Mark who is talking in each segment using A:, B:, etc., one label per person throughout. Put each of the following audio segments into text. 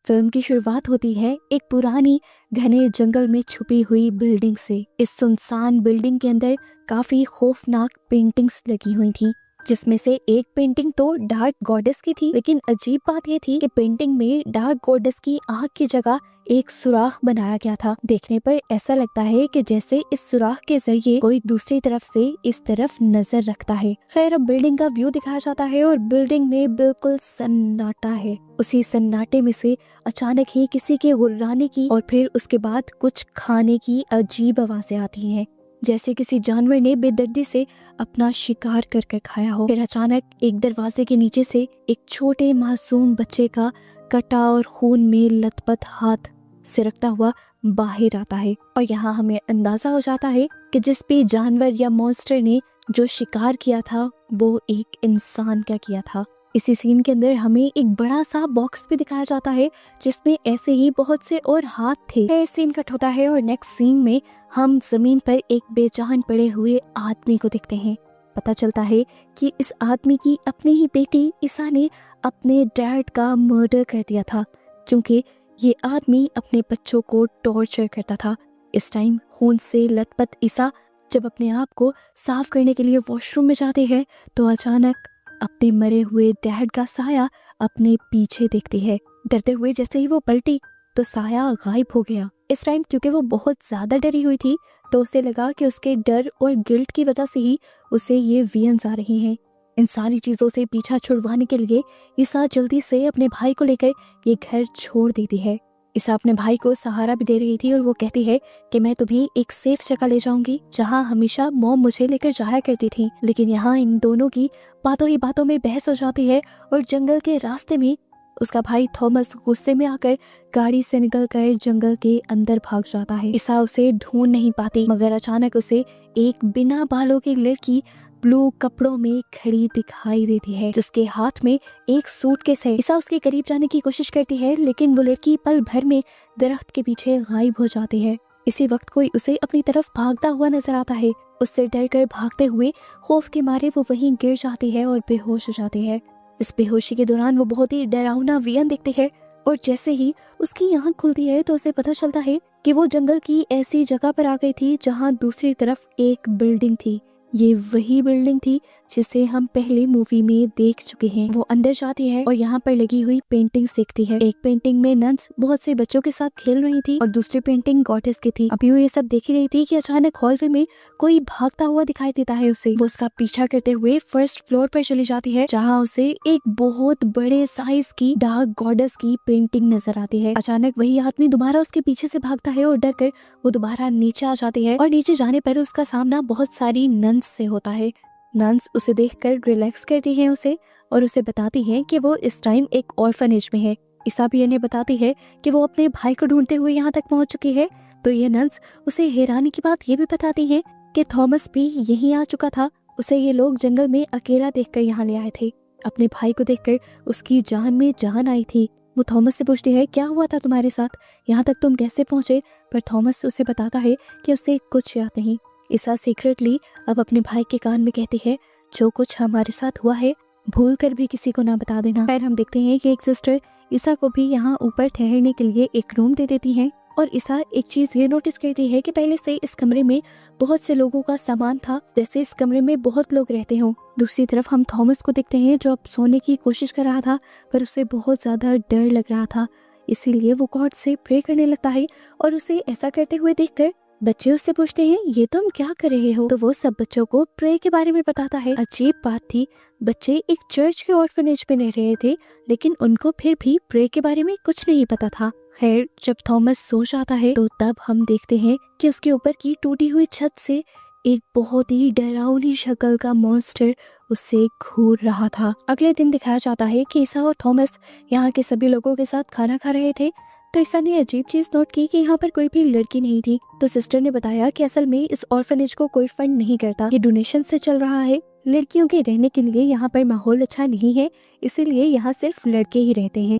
A: Film की शुरुआत होती है एक पुरानी घने जंगल में छुपी हुई बिल्डिंग से। इस सुनसान बिल्डिंग के अंदर काफी खौफनाक पेंटिंग्स लगी हुई थी, जिसमें से एक पेंटिंग तो डार्क गॉडेस की थी। लेकिन अजीब बात यह थी कि पेंटिंग में डार्क गॉडेस की आँख की जगह एक सुराख बनाया गया था। देखने पर ऐसा लगता है कि जैसे इस सुराख के जरिए कोई दूसरी तरफ से इस तरफ नजर रखता है। खैर, अब बिल्डिंग का व्यू दिखाया जाता है और बिल्डिंग में बिल्कुल सन्नाटा है। उसी सन्नाटे में से अचानक ही किसी के गुर्राने की और फिर उसके बाद कुछ खाने की अजीब आवाजें आती हैं, जैसे किसी जानवर ने बेदर्दी से अपना शिकार कर कर खाया हो। फिर अचानक एक दरवाजे के नीचे से एक छोटे मासूम बच्चे का कटा और खून में लथपथ हाथ सिरकता हुआ बाहर आता है। और यहाँ हमें अंदाजा हो जाता है कि जिस भी जानवर या मॉन्स्टर ने जो शिकार किया था वो एक इंसान का किया था। इसी सीन के अंदर हमें एक बड़ा सा बॉक्स भी दिखाया जाता है जिसमें ऐसे ही बहुत से और हाथ थे। फिर सीन कट होता है और नेक्स्ट सीन में हम जमीन पर एक बेजान पड़े हुए आदमी को देखते हैं। पता चलता है कि इस आदमी की अपनी ही बेटी ईसा ने अपने डैड का मर्डर कर दिया था, क्योंकि ये आदमी अपने बच्चों को टॉर्चर करता था। इस टाइम खून से लथपथ ईसा जब अपने आप को साफ करने के लिए वॉशरूम में जाते हैं तो अचानक अपने मरे हुए डैड का साया अपने पीछे देखती है। डरते हुए जैसे ही वो पलटी तो साया गायब हो गया। इस टाइम क्योंकि वो बहुत ज्यादा डरी हुई थी तो उसे लगा कि उसके डर और गिल्ट की वजह से ही उसे ये विजन्स आ रहे हैं। इन सारी चीजों से पीछा छुड़वाने के लिए ईसा जल्दी से अपने भाई को लेकर ये घर छोड़ देती है। ईसा अपने भाई को सहारा भी दे रही थी और वो कहती है कि मैं तुम्हें एक सेफ जगह ले जाऊंगी जहां हमेशा मॉम मुझे लेकर जाया करती थी। लेकिन यहाँ इन दोनों की बातों ही बातों में बहस हो जाती है और जंगल के रास्ते में उसका भाई थॉमस गुस्से में आकर गाड़ी से निकलकर जंगल के अंदर भाग जाता है। ईसा उसे ढूंढ नहीं पाती, मगर अचानक उसे एक बिना बालों की लड़की ब्लू कपड़ों में खड़ी दिखाई देती है, जिसके हाथ में एक सूटकेस है। ईसा उसके करीब जाने की कोशिश करती है, लेकिन वो लड़की पल भर में दरख्त के पीछे गायब हो जाती है। इसी वक्त कोई उसे अपनी तरफ भागता हुआ नजर आता है। उससे डरकर भागते हुए खौफ के मारे वो वहीं गिर जाती है और बेहोश हो जाती है। इस बेहोशी के दौरान वो बहुत ही डरावना विजन देखती है और जैसे ही उसकी आँख खुलती है तो उसे पता चलता है कि वो जंगल की ऐसी जगह पर आ गई थी जहाँ दूसरी तरफ एक बिल्डिंग थी। ये वही बिल्डिंग थी जिसे हम पहले मूवी में देख चुके हैं। वो अंदर जाती है और यहाँ पर लगी हुई पेंटिंग्स देखती है। एक पेंटिंग में नन्स बहुत से बच्चों के साथ खेल रही थी और दूसरी पेंटिंग गॉडेस की थी। अभी वो ये सब देख ही रही थी कि अचानक हॉलवे में कोई भागता हुआ दिखाई देता है उसे। वो उसका पीछा करते हुए फर्स्ट फ्लोर पर चली जाती है, जहाँ उसे एक बहुत बड़े साइज की डार्क गॉडेस की पेंटिंग नजर आती है। अचानक वही आदमी दोबारा उसके पीछे से भागता है और डर कर वो दोबारा नीचे आ जाती है और नीचे जाने पर उसका सामना बहुत सारी नन्स से होता है। नन्स उसे देखकर रिलैक्स करती हैं उसे और उसे बताती हैं कि वो इस टाइम एक ऑर्फनेज में है। ईसा भी इन्हें बताती है कि वो अपने भाई को ढूंढते हुए यहाँ तक पहुँच चुकी है। तो ये नन्स उसे हैरानी की बात ये भी बताती हैं कि थॉमस भी यहीं आ चुका था। उसे ये लोग जंगल में अकेला देखकर यहाँ ले आए थे। अपने भाई को देखकर उसकी जान में जान आई थी। वो थॉमस से पूछती है, क्या हुआ था तुम्हारे साथ, यहाँ तक तुम कैसे पहुँचे? पर थॉमस उसे बताता है कि उसे कुछ याद नहीं। ईसा सीक्रेटली अब अपने भाई के कान में कहती है, जो कुछ हमारे साथ हुआ है भूल कर भी किसी को ना बता देना। फिर हम देखते हैं कि एक सिस्टर ईसा को भी यहाँ ऊपर ठहरने के लिए एक रूम दे देती हैं और ईसा एक चीज ये नोटिस करती है कि पहले से इस कमरे में बहुत से लोगों का सामान था, जैसे इस कमरे में बहुत लोग रहते हों। दूसरी तरफ हम थॉमस को देखते हैं जो अब सोने की कोशिश कर रहा था, पर उसे बहुत ज्यादा डर लग रहा था, इसीलिए वो गॉड से प्रे करने लगता है। और उसे ऐसा करते हुए देखकर बच्चे उससे पूछते हैं, ये तुम क्या कर रहे हो? तो वो सब बच्चों को प्रे के बारे में बताता है। अजीब बात थी, बच्चे एक चर्च के ऑर्फनेज में रह रहे थे, लेकिन उनको फिर भी प्रे के बारे में कुछ नहीं पता था। खैर, जब थॉमस सो जाता है तो तब हम देखते हैं कि उसके ऊपर की टूटी हुई छत से एक बहुत ही डरावनी शक्ल का मॉन्स्टर उससे घूर रहा था। अगले दिन दिखाया जाता है कि ईसा और थॉमस यहाँ के सभी लोगों के साथ खाना खा रहे थे। तो ईसा ने अजीब चीज नोट की कि यहाँ पर कोई भी लड़की नहीं थी। तो सिस्टर ने बताया कि असल में इस ऑर्फनेज को कोई फंड नहीं करता, ये डोनेशन से चल रहा है। लड़कियों के रहने के लिए यहाँ पर माहौल अच्छा नहीं है, इसीलिए यहाँ सिर्फ लड़के ही रहते हैं।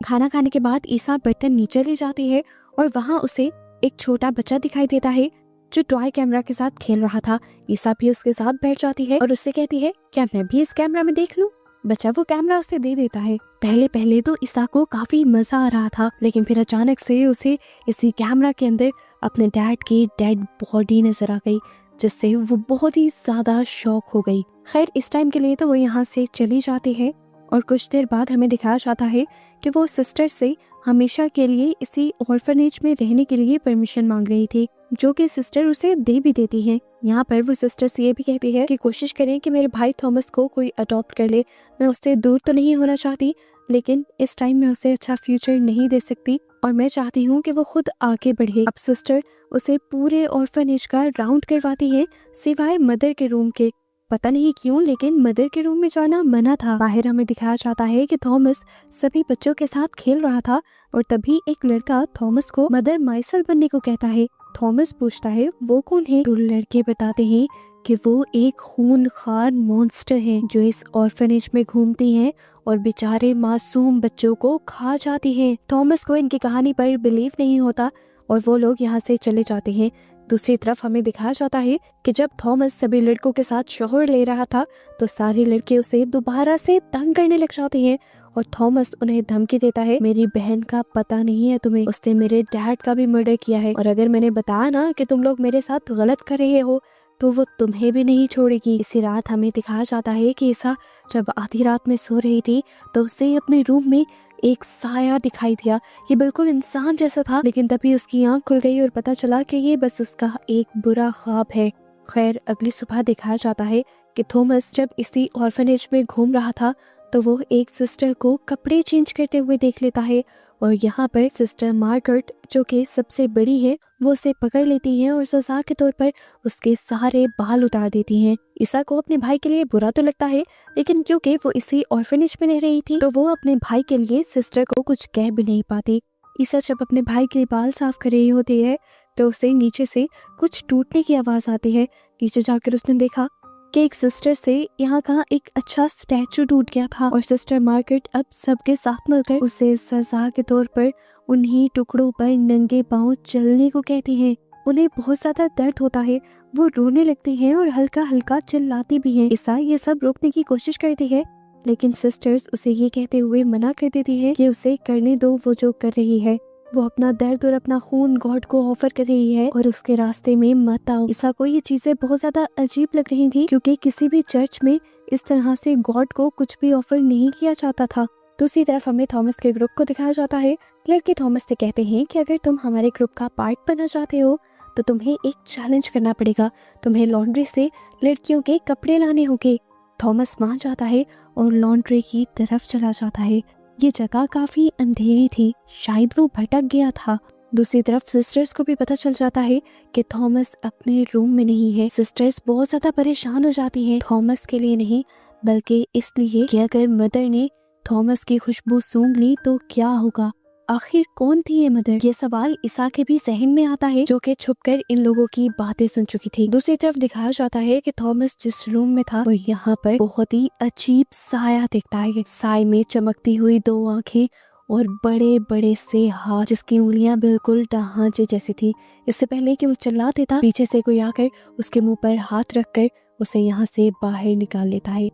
A: खाना खाने के बाद ईसा बर्तन नीचे ले जाती है और वहाँ उसे एक छोटा बच्चा दिखाई देता है जो टॉय कैमरा के साथ खेल रहा था। ईसा भी उसके साथ बैठ जाती है और उससे कहती है, क्या मैं भी इस कैमरा में देख लूं? बच्चा वो कैमरा उसे दे देता है। पहले पहले तो ईसा को काफी मजा आ रहा था, लेकिन फिर अचानक से उसे इसी कैमरा के अंदर अपने डैड की डेड बॉडी नजर आ गई, जिससे वो बहुत ही ज्यादा शॉक हो गई। खैर इस टाइम के लिए तो वो यहाँ से चली जाती है और कुछ देर बाद हमें दिखाया जाता है कि वो सिस्टर से हमेशा के लिए इसी ऑर्फनेज में रहने के लिए परमिशन मांग रही थी, जो कि सिस्टर उसे दे भी देती है। यहाँ पर वो सिस्टर से ये भी कहती है कि कोशिश करें कि मेरे भाई थॉमस को कोई अडॉप्ट कर ले। मैं उससे दूर तो नहीं होना चाहती, लेकिन इस टाइम में उसे अच्छा फ्यूचर नहीं दे सकती और मैं चाहती हूँ कि वो खुद आगे बढ़े। अब सिस्टर उसे पूरे ऑर्फनेज का राउंड करवाती है, सिवाय मदर के रूम के। पता नहीं क्यों, लेकिन मदर के रूम में जाना मना था। बाहर हमें दिखाया जाता है कि थॉमस सभी बच्चों के साथ खेल रहा था और तभी एक लड़का थॉमस को मदर माइसल बनने को कहता है। थॉमस पूछता है वो कौन है, तो लड़के बताते हैं कि वो एक खूनखार मॉन्स्टर है जो इस ऑर्फनेज में घूमती है और बेचारे मासूम बच्चों को खा जाती है। थॉमस को इनकी कहानी पर बिलीव नहीं होता और वो लोग यहाँ से चले जाते हैं। दूसरी तरफ हमें दिखाया जाता है कि जब थॉमस सभी लड़कों के साथ शोहर ले रहा था तो सारे लड़के उसे दोबारा से तंग करने लग जाते हैं और थॉमस उन्हें धमकी देता है, मेरी बहन का पता नहीं है तुम्हें, उसने मेरे डैड का भी मर्डर किया है और अगर मैंने बताया ना कि तुम लोग मेरे साथ गलत कर रहे हो तो वो तुम्हें भी नहीं छोड़ेगी। इसी रात हमें दिखाया जाता है कि ईसा जब आधी रात में सो रही थी तो उसे अपने रूम में एक साया दिखाई दिया। ये बिल्कुल इंसान जैसा था, लेकिन तभी उसकी आंख खुल गई और पता चला कि ये बस उसका एक बुरा ख्वाब है। खैर अगली सुबह दिखाया जाता है कि थॉमस जब इसी ऑर्फनेज में घूम रहा था तो वो एक सिस्टर को कपड़े चेंज करते हुए देख लेता है और यहाँ पर सिस्टर मार्गरेट जो कि सबसे बड़ी है वो उसे पकड़ लेती है और सजा के तौर पर उसके सारे बाल उतार देती हैं। ईसा को अपने भाई के लिए बुरा तो लगता है, लेकिन क्योंकि वो इसी ऑर्फनेज में रह रही थी तो वो अपने भाई के लिए सिस्टर को कुछ कह भी नहीं पाती। ईसा जब अपने भाई के बाल साफ कर रही होती है तो उसे नीचे से कुछ टूटने की आवाज आती है। नीचे जाकर उसने देखा कि एक सिस्टर से यहाँ का एक अच्छा स्टैचू टूट गया था और सिस्टर मार्गरेट अब सबके साथ मिलकर उसे सजा के तौर पर उन्हीं टुकड़ों पर नंगे पांव चलने को कहती है। उन्हें बहुत ज्यादा दर्द होता है, वो रोने लगती हैं और हल्का हल्का चिल्लाती भी हैं। ईसा ये सब रोकने की कोशिश करती है, लेकिन सिस्टर्स उसे ये कहते हुए मना कर देती है कि उसे करने दो वो जो कर रही है। वो अपना दर्द और अपना खून गॉड को ऑफर कर रही है और उसके रास्ते में मत आओ। ईसा को ये चीजें बहुत ज्यादा अजीब लग रही थी, क्योंकि किसी भी चर्च में इस तरह से गॉड को कुछ भी ऑफर नहीं किया जाता था। दूसरी तरफ हमें थॉमस के ग्रुप को दिखाया जाता है। लड़के थॉमस से कहते हैं कि अगर तुम हमारे ग्रुप का पार्ट बनना चाहते हो तो तुम्हें एक चैलेंज करना पड़ेगा, तुम्हें लॉन्ड्री से लड़कियों के कपड़े लाने होंगे। थॉमस मान जाता है और लॉन्ड्री की तरफ चला जाता है। ये जगह काफी अंधेरी थी, शायद वो भटक गया था। दूसरी तरफ सिस्टर्स को भी पता चल जाता है कि थॉमस अपने रूम में नहीं है। सिस्टर्स बहुत ज्यादा परेशान हो जाती हैं, थॉमस के लिए नहीं बल्कि इसलिए कि अगर मदर ने थॉमस की खुशबू सूंघ ली तो क्या होगा। आखिर कौन थी ये मदर? ये सवाल ईसा के भी जहन में आता है, जो कि छुपकर इन लोगों की बातें सुन चुकी थी। दूसरी तरफ दिखाया जाता है कि थॉमस जिस रूम में था वो यहाँ पर बहुत ही अजीब साया दिखता है। साय में चमकती हुई दो आंखें और बड़े बड़े से हाथ, जिसकी उंगलियां बिल्कुल ढांचे जैसी थी। इससे पहले कि वो चिल्ला देता, पीछे से कोई आकर उसके मुंह पर हाथ रखकर उसे यहाँ से बाहर निकाल लेता है।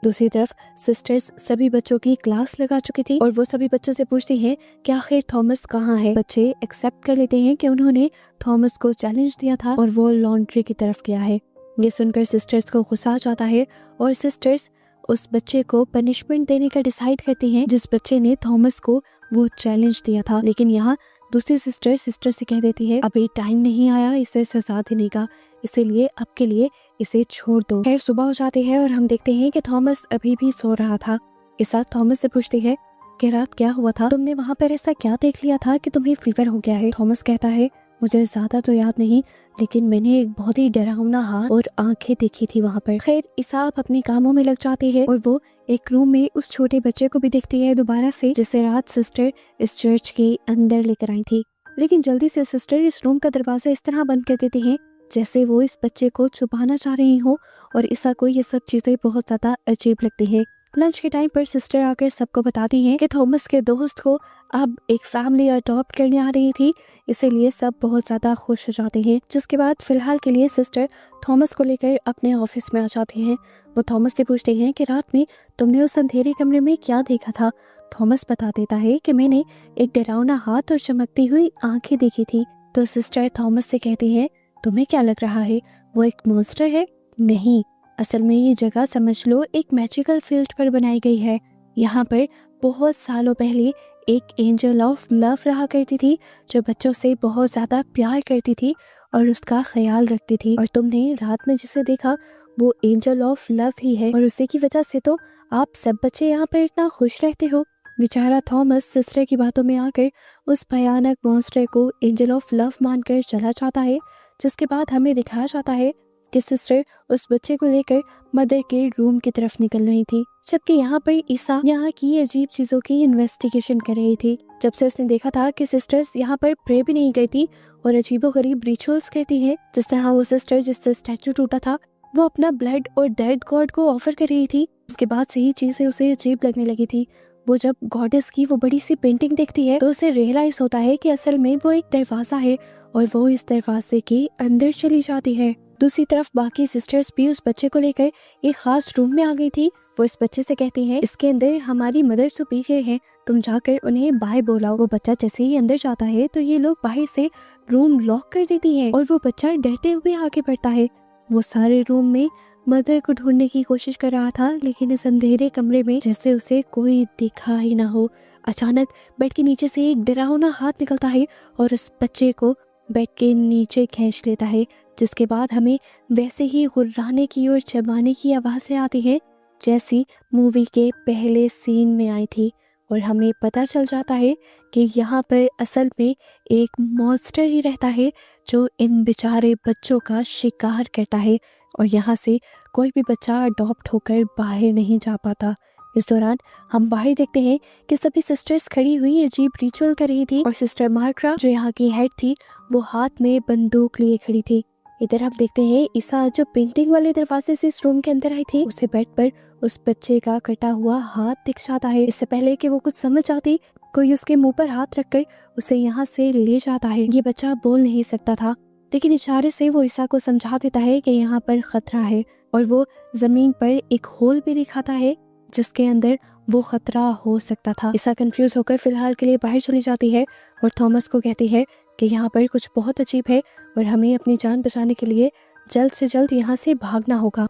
A: दूसरी तरफ सिस्टर्स सभी बच्चों की क्लास लगा चुकी थी और वो सभी बच्चों से पूछती हैं कि आखिर थॉमस कहाँ है। बच्चे एक्सेप्ट कर लेते हैं कि उन्होंने थॉमस को चैलेंज दिया था और वो लॉन्ड्री की तरफ गया है। ये सुनकर सिस्टर्स को गुस्सा आ जाता है और सिस्टर्स उस बच्चे को पनिशमेंट देने का डिसाइड करती हैं जिस बच्चे ने थॉमस को वो चैलेंज दिया था। लेकिन यहाँ दूसरी सिस्टर से कह देती है अभी टाइम नहीं आया इसे सजा देने का, इसीलिए अब के लिए इसे छोड़ दो। खैर सुबह हो जाती है और हम देखते हैं कि थॉमस अभी भी सो रहा था। ईसा थॉमस से पूछती है कि रात क्या हुआ था, तुमने वहाँ पर ऐसा क्या देख लिया था कि तुम्हें फीवर हो गया है। थॉमस कहता है मुझे ज्यादा तो याद नहीं, लेकिन मैंने एक बहुत ही डरावना हाथ और आंखें देखी थी वहाँ पर। खैर ईसा अपने कामों में लग जाती है और वो एक रूम में उस छोटे बच्चे को भी देखती है दोबारा से, जिसे रात सिस्टर इस चर्च के अंदर लेकर आई थी। लेकिन जल्दी से सिस्टर इस रूम का दरवाजा इस तरह बंद कर देती है जैसे वो इस बच्चे को छुपाना चाह रही हो और ईसा को ये सब चीजें बहुत ज्यादा अजीब लगती है। लंच के टाइम पर सिस्टर आकर सबको बताती हैं कि थॉमस के दोस्त को अब एक फैमिली अडॉप्ट करने आ रही थी, इसीलिए सब बहुत ज़्यादा खुश हो जाते हैं। जिसके बाद फिलहाल के लिए सिस्टर थॉमस को लेकर अपने ऑफिस में आ जाती हैं। वो थॉमस से पूछते हैं कि रात में तुमने उस अंधेरे कमरे में क्या देखा था। थॉमस बता देता है कि मैंने एक डरावना हाथ और चमकती हुई आंखें देखी थी। तो सिस्टर थॉमस से कहती है, तुम्हें क्या लग रहा है, वो एक मॉन्स्टर है? नहीं, असल में ये जगह समझ लो एक मैजिकल फील्ड पर बनाई गई है। यहाँ पर बहुत सालों पहले एक एंजल ऑफ लव रहा करती थी, जो बच्चों से बहुत ज़्यादा प्यार करती थी और उसका ख्याल रखती थी। और तुमने रात में जिसे देखा वो एंजल ऑफ लव ही है, और उसी की वजह से तो आप सब बच्चे यहाँ पर इतना खुश रहते हो। बेचारा थॉमस सिस्टर की बातों में आकर उस भयानक मॉन्स्टर को एंजल ऑफ लव मानकर चला जाता है। जिसके बाद हमें दिखाया जाता है कि सिस्टर उस बच्चे को लेकर मदर के रूम की तरफ निकल रही थी, जबकि यहाँ पर ईसा यहाँ की अजीब चीजों की इन्वेस्टिगेशन कर रही थी। जब से उसने देखा था कि सिस्टर्स यहाँ पर प्रे भी नहीं करती और अजीबोगरीब रिचुअल्स करती है, जिस तरह वो सिस्टर जिससे स्टैचू टूटा था वो अपना ब्लड और दर्द गॉड को ऑफर कर रही थी, उसके बाद से ही चीजें उसे अजीब लगने लगी थी। वो जब गॉडेस की वो बड़ी सी पेंटिंग देखती है तो उसे रियलाइज होता है कि असल में वो एक दरवाजा है और वो इस दरवाजे के अंदर चली जाती है। दूसरी तरफ बाकी सिस्टर्स भी उस बच्चे को लेकर एक खास रूम में आ गई थी। वो इस बच्चे से कहती हैं, इसके अंदर हमारी मदर सुपीरियर है, तुम जाकर उन्हें बाहर बुलाओ। वो बच्चा जैसे ही अंदर जाता है तो ये लोग बाहर से रूम लॉक कर देती है और वो बच्चा डरते हुए आगे बढ़ता है। वो सारे रूम में मदर को ढूंढने की कोशिश कर रहा था, लेकिन इस अंधेरे कमरे में जैसे उसे कोई दिखा ही ना हो। अचानक बेड के नीचे से एक डरावना हाथ निकलता है और उस बच्चे को बेड के नीचे खींच लेता है, जिसके बाद हमें वैसे ही गुर्राने की और चबाने की आवाज़ें आती है जैसी मूवी के पहले सीन में आई थी। और हमें पता चल जाता है कि यहाँ पर असल में एक मॉन्स्टर ही रहता है जो इन बेचारे बच्चों का शिकार करता है और यहाँ से कोई भी बच्चा अडॉप्ट होकर बाहर नहीं जा पाता। इस दौरान हम बाहर देखते हैं कि सभी सिस्टर्स खड़ी हुई अजीब रिचुअल कर रही थी और सिस्टर मार्करा जो यहाँ की हेड थी वो हाथ में बंदूक लिए खड़ी थी। इधर हम देखते हैं ईसा जो पेंटिंग वाले दरवाजे से इस रूम के अंदर आई थी, उसे बेड पर उस बच्चे का कटा हुआ हाथ दिख जाता है। इससे पहले कि वो कुछ समझ आती, कोई उसके मुंह पर हाथ रखकर उसे यहाँ से ले जाता है। ये बच्चा बोल नहीं सकता था, लेकिन इशारे से वो ईसा को समझा देता है कि यहाँ पर खतरा है और वो जमीन पर एक होल भी दिखाता है जिसके अंदर वो खतरा हो सकता था। ईसा कंफ्यूज होकर फिलहाल के लिए बाहर चली जाती है और थॉमस को कहती है कि यहाँ पर कुछ बहुत अजीब है और हमें अपनी जान बचाने के लिए जल्द से जल्द यहाँ से भागना होगा।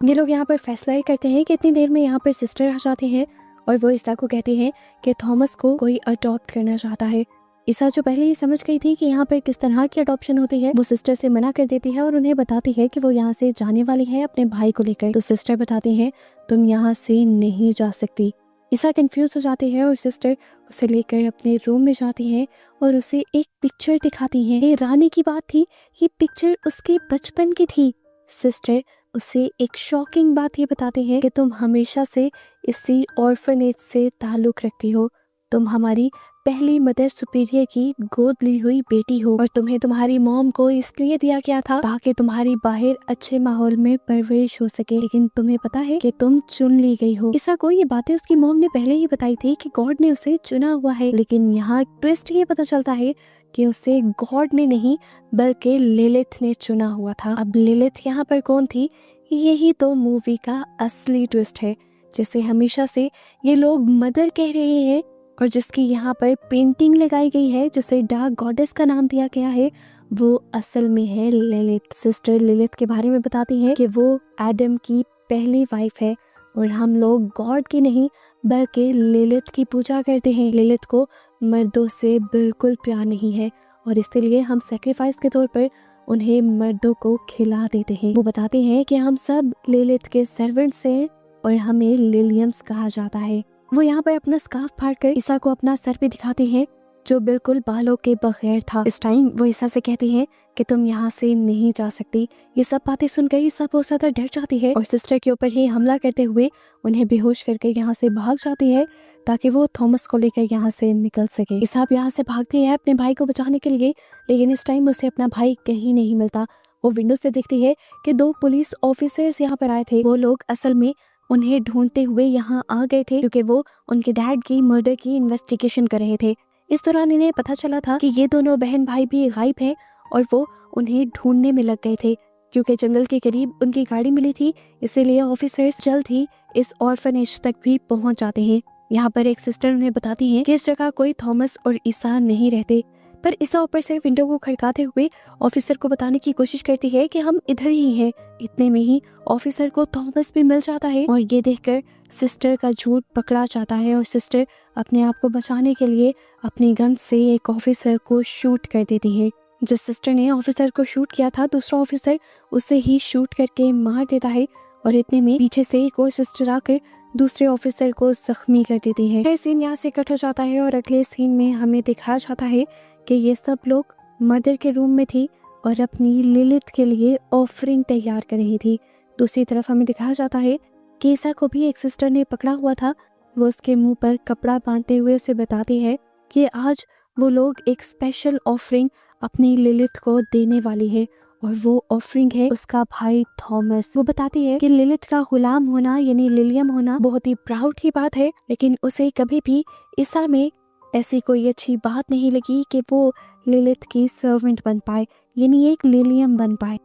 A: ये लोग यहाँ पर फैसला ही करते हैं कि इतनी देर में यहाँ पर सिस्टर आ जाते हैं और वो ईसा को कहती है कि थॉमस को कोई अडॉप्ट करना चाहता है। ईसा जो पहले ही समझ गई थी कि यहाँ पर किस तरह की अडॉप्शन होती है, वो सिस्टर से मना कर देती है और उन्हें बताती है कि वो यहाँ से जाने वाली है अपने भाई को लेकर। तो सिस्टर बताती है, तुम यहाँ से नहीं जा सकती। ईसा कंफ्यूज हो जाती है और सिस्टर उसे लेकर अपने रूम में जाती है और उसे एक पिक्चर दिखाती है। ये रानी की बात थी, ये पिक्चर उसके बचपन की थी। सिस्टर उसे एक शॉकिंग बात ये बताती है कि तुम हमेशा से इसी ऑर्फनेज से ताल्लुक रखती हो, तुम हमारी पहली मदर सुपीरियर की गोद ली हुई बेटी हो और तुम्हें तुम्हारी मॉम को इसलिए दिया गया था ताकि तुम्हारी बाहर अच्छे माहौल में परवरिश हो सके, लेकिन तुम्हें पता है कि तुम चुन ली गई हो। ईसा को ये बातें उसकी मॉम ने पहले ही बताई थी कि गॉड ने उसे चुना हुआ है, लेकिन यहाँ ट्विस्ट ये पता चलता है कि उसे गॉड ने नहीं बल्कि लिलिथ ने चुना हुआ था। अब लिलिथ यहाँ पर कौन थी, यही तो मूवी का असली ट्विस्ट है, जिसे हमेशा से ये लोग मदर कह रहे हैं और जिसकी यहाँ पर पेंटिंग लगाई गई है जिसे डार्क गॉडेस का नाम दिया गया है, वो असल में है लिलिथ। सिस्टर लिलिथ के बारे में बताती है कि वो एडम की पहली वाइफ है और हम लोग गॉड की नहीं बल्कि लिलिथ की पूजा करते हैं। लिलिथ को मर्दों से बिल्कुल प्यार नहीं है और इसलिए हम सेक्रीफाइस के तौर पर उन्हें मर्दों को खिला देते हैं। वो बताते हैं कि हम सब लिलिथ के सर्वेंट्स हैं और हमें लिलियम्स कहा जाता है। वो यहाँ पर अपना स्कार्फ फाड़कर ईसा को अपना सर भी दिखाती है जो बिल्कुल बालों के बगैर था। इस टाइम वो ईसा से कहती है कि तुम यहाँ से नहीं जा सकती। ये सब बातें सुनकर ईसा बहुत ज्यादा डर जाती है और सिस्टर के ऊपर ही हमला करते हुए उन्हें बेहोश करके यहाँ से भाग जाती है ताकि वो थॉमस को लेकर यहाँ से निकल सके। ईसा यहाँ से भागती है अपने भाई को बचाने के लिए, लेकिन इस टाइम उसे अपना भाई कहीं नहीं मिलता। वो विंडो से देखती है कि 2 पुलिस ऑफिसर्स यहाँ पर आए थे। वो लोग असल में उन्हें ढूंढते हुए यहाँ आ गए थे क्योंकि वो उनके डैड की मर्डर की इन्वेस्टिगेशन कर रहे थे। इस दौरान इन्हें पता चला था कि ये दोनों बहन भाई भी गायब हैं और वो उन्हें ढूंढने में लग गए थे। क्योंकि जंगल के करीब उनकी गाड़ी मिली थी, इसीलिए ऑफिसर्स जल्द ही इस ऑर्फनेज तक भी पहुंच जाते हैं। यहाँ पर एक सिस्टर उन्हें बताती है कि इस जगह कोई थॉमस और ईसा नहीं रहते, पर ईसा ऊपर से विंडो को खड़काते हुए ऑफिसर को बताने की कोशिश करती है कि हम इधर ही हैं। इतने में ही ऑफिसर को थॉमस भी मिल जाता है और ये देखकर सिस्टर का झूठ पकड़ा जाता है और सिस्टर अपने आप को बचाने के लिए अपनी गन से एक ऑफिसर को शूट कर देती है। जिस सिस्टर ने ऑफिसर को शूट किया था, दूसरा ऑफिसर उसे ही शूट करके मार देता है और इतने में पीछे से एक और सिस्टर आकर दूसरे ऑफिसर को जख्मी कर देती है। यह सीन यहाँ से कट हो जाता है और अगले सीन में हमें दिखाया जाता है कि ये सब लोग मदर के रूम में थी और अपनी लिलिथ के लिए ऑफरिंग तैयार कर रही थी। दूसरी तरफ हमें दिखाया जाता है कि ईसा को भी एक सिस्टर ने पकड़ा हुआ था। वो उसके मुंह पर कपड़ा बांधते हुए उसे बताती है कि आज वो लोग एक स्पेशल ऑफरिंग अपनी लिलिथ को देने वाली है और वो ऑफरिंग है उसका भाई थॉमस। वो बताती है कि लिलिथ का गुलाम होना यानी लिलियम होना बहुत ही प्राउड की बात है, लेकिन उसे कभी भी ईसा में ऐसी कोई अच्छी बात नहीं लगी कि वो लिलिथ की सर्वेंट बन पाए, यानी एक लिलियम बन पाए।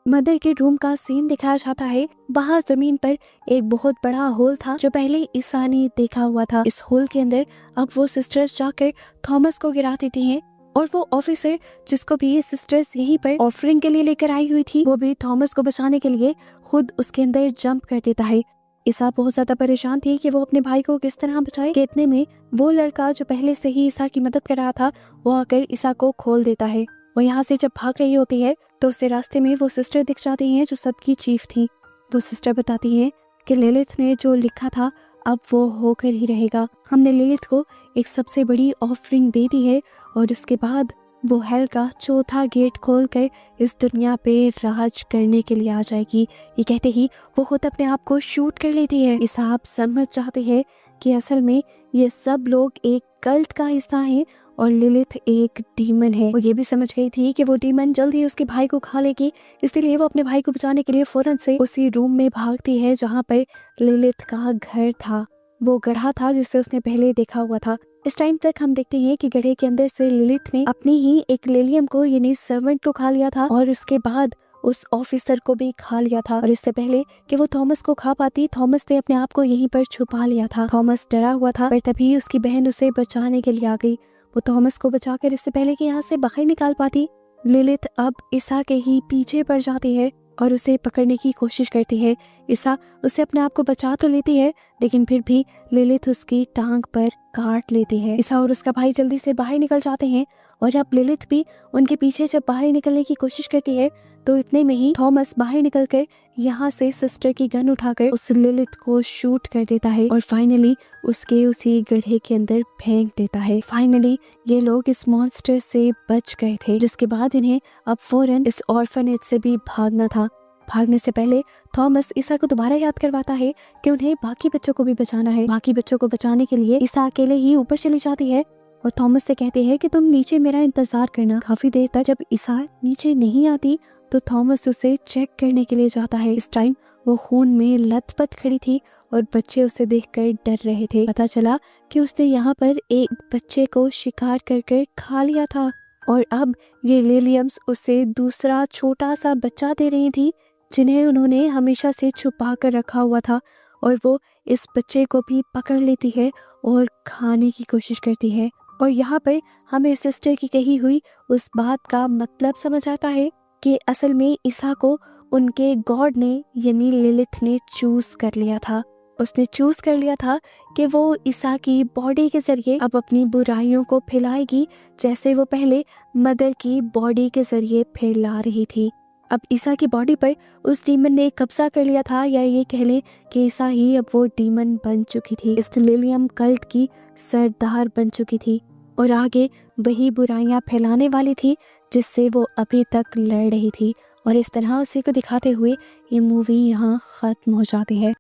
A: मदर के रूम का सीन दिखाया जाता है। वहाँ जमीन पर एक बहुत बड़ा होल था जो पहले ईसा ने देखा हुआ था। इस होल के अंदर अब वो सिस्टर्स जाकर थॉमस को गिरा देती हैं और वो ऑफिसर जिसको भी ये सिस्टर्स यहीं पर ऑफरिंग के लिए लेकर आई हुई थी, वो भी थॉमस को बचाने के लिए खुद उसके अंदर जंप कर देता है। ईसा बहुत ज्यादा परेशान थी कि वो अपने भाई को किस तरह बचाए। इतने में वो लड़का जो पहले से ही ईसा की मदद कर रहा था, वो आकर ईसा को खोल देता है। वो यहाँ से जब भाग रही होती है तो उससे रास्ते में वो सिस्टर दिख जाती हैं जो सबकी चीफ थी। वो सिस्टर बताती है कि लिलिथ ने जो लिखा था अब वो होकर ही रहेगा। हमने लिलिथ को एक सबसे बड़ी ऑफरिंग दे दी है और उसके बाद वो हेल का चौथा गेट खोलकर इस दुनिया पे राज करने के लिए आ जाएगी। ये कहते ही वो खुद अपने आप को शूट कर लेती है। ईसा आप समझ चाहते हैं कि असल में ये सब लोग एक कल्ट का हिस्सा है और लिलिथ एक डीमन है। वो ये भी समझ गई थी कि वो डीमन जल्द ही उसके भाई को खा लेगी, इसलिए वो अपने भाई को बचाने के लिए फौरन से उसी रूम में भागती है जहाँ पर लिलिथ का घर था, वो गड्ढा था जिसे उसने पहले देखा हुआ था। इस टाइम तक हम देखते हैं कि गड्ढे के अंदर से लिलिथ ने अपनी ही एक लिलियम को यानी सर्वेंट को खा लिया था और उसके बाद उस ऑफिसर को भी खा लिया था। और इससे पहले कि वो थॉमस को खा पाती, थॉमस ने अपने आप को यहीं पर छुपा लिया था। थॉमस डरा हुआ था, पर तभी उसकी बहन उसे बचाने के लिए आ गई। वो थॉमस को बचाकर इससे पहले कि यहाँ से बाहर निकाल पाती, लिलिथ अब ईसा के ही पीछे पड़ जाती है और उसे पकड़ने की कोशिश करती है। ईसा उसे अपने आप को बचा तो लेती है, लेकिन फिर भी लिलिथ उसकी टांग पर काट लेती है। ईसा और उसका भाई जल्दी से बाहर निकल जाते हैं और अब लिलिथ भी उनके पीछे जब बाहर निकलने की कोशिश करती है तो इतने में ही थॉमस बाहर निकलकर यहाँ से सिस्टर की गन उठाकर उस लिलिथ को शूट कर देता है और फाइनली उसके उसी गड्ढे के अंदर फेंक देता है। फाइनली ये लोग इस मॉन्स्टर से बच गए थे, जिसके बाद इन्हें अब फौरन इस ऑर्फनेज से भी भागना था। भागने से पहले थॉमस ईसा को दोबारा याद करवाता है कि उन्हें बाकी बच्चों को भी बचाना है। बाकी बच्चों को बचाने के लिए ईसा अकेले ही ऊपर चली जाती है और थॉमस से कहते हैं कि तुम नीचे मेरा इंतजार करना। काफी देर तक जब ईसा नीचे नहीं आती तो थॉमस उसे चेक करने के लिए जाता है। इस टाइम वो खून में लथपथ खड़ी थी और बच्चे उसे देखकर डर रहे थे। पता चला कि उसने यहाँ पर एक बच्चे को शिकार करके खा लिया था और अब ये लिलियम्स उसे दूसरा छोटा सा बच्चा दे रही थी जिन्हें उन्होंने हमेशा से छुपा कर रखा हुआ था, और वो इस बच्चे को भी पकड़ लेती है और खाने की कोशिश करती है। और यहाँ पर हमें सिस्टर की कही हुई उस बात का मतलब समझ आता है कि असल में ईसा को उनके गॉड ने यानी लिलिथ ने चूज कर लिया था। उसने चूज कर लिया था कि वो ईसा की बॉडी के जरिए अब अपनी बुराइयों को फैलाएगी, जैसे वो पहले मदर की बॉडी के जरिए फैला रही थी। अब ईसा की बॉडी पर उस डीमन ने कब्जा कर लिया था, या ये कह लें कि ईसा ही अब वो डीमन बन चुकी थी, इस लिलियम कल्ट की सरदार बन चुकी थी और आगे वही बुराइयां फैलाने वाली थी जिससे वो अभी तक लड़ रही थी। और इस तरह उसी को दिखाते हुए ये मूवी यहाँ खत्म हो जाती है।